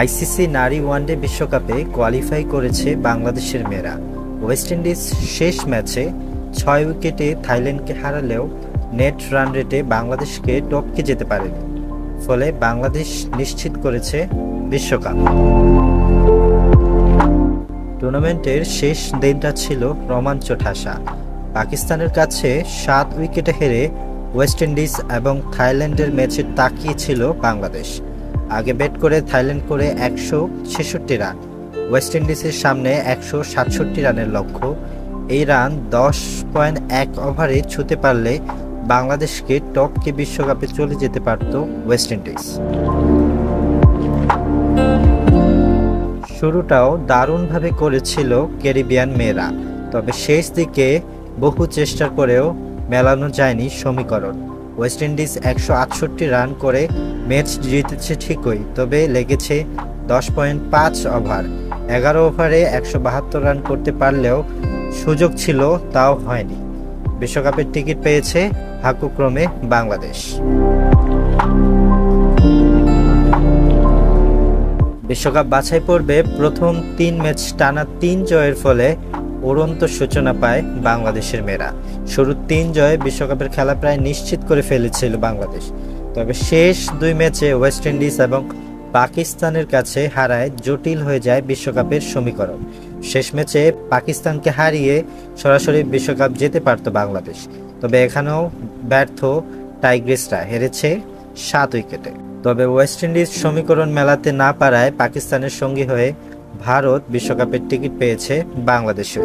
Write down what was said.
ICC নারী one day বিশ্বকাপে qualify করেছে বাংলাদেশের মেয়েরা। ওয়েস্ট ইন্ডিজ শেষ ম্যাচে ৬ উইকেটে থাইল্যান্ডকে হারালেও নেট রান রেটে বাংলাদেশকে টপকে যেতে পারেনি। ফলে বাংলাদেশ নিশ্চিত করেছে বিশ্বকাপ। টুর্নামেন্টের শেষ দিনটা ছিল রোমাঞ্চ ঠাসা। পাকিস্তানের কাছে ৭ উইকেটে হেরে ওয়েস্ট ইন্ডিজ এবং থাইল্যান্ডের ম্যাচে তাকিয়েছিল বাংলাদেশ। আগে ব্যাট করে থাইল্যান্ড করে ১৬৬ রান, ওয়েস্ট ইন্ডিজের সামনে ১৬৭ রানের লক্ষ্য। এই রান ১০.১ ওভারে ছুঁতে পারলে বাংলাদেশকে টপকে বিশ্বকাপে চলে যেতে পারত ওয়েস্ট ইন্ডিজ। শুরুটাও দারুণভাবে করেছিল ক্যারিবিয়ান মেয়েরা, তবে শেষ দিকে বহু চেষ্টার পরেও মেলানো যায়নি সমীকরণ। ওয়েস্ট ইন্ডিজ ১৬৮ রান করে ম্যাচ জিতেছে ঠিকই, তবে লেগেছে ১০.৫ ওভার। ১১ ওভারে ১৭২ রান করতে পারলেও সুযোগ ছিল, তাও হয়নি। বিশ্বকাপের টিকিট পেয়েছে ভাগ্যক্রমে বাংলাদেশ। বিশ্বকাপ বাছাই পর্বে প্রথম ৩ ম্যাচ টানা ৩ জয়ের ফলে উড়ন্ত সূচনা পায় বাংলাদেশের মেয়েরা। শুরুর ৩ জয়ে বিশ্বকাপের খেলা প্রায় নিশ্চিত করে ফেলেছিল বাংলাদেশ, তবে শেষ ২ ম্যাচে ওয়েস্ট ইন্ডিজ এবং পাকিস্তানের কাছে হারায় জটিল হয়ে যায় বিশ্বকাপের সমীকরণ। শেষ ম্যাচে পাকিস্তানকে হারিয়ে সরাসরি বিশ্বকাপ যেতে পারত বাংলাদেশ, তবে এখানেও ব্যর্থ টাইগ্রিসরা, হেরেছে ৭ উইকেটে। তবে ওয়েস্ট ইন্ডিজ সমীকরণ মেলাতে না পারায় পাকিস্তানের সঙ্গী হয়ে ভারত বিশ্বকাপের টিকিট পেয়েছে বাংলাদেশে।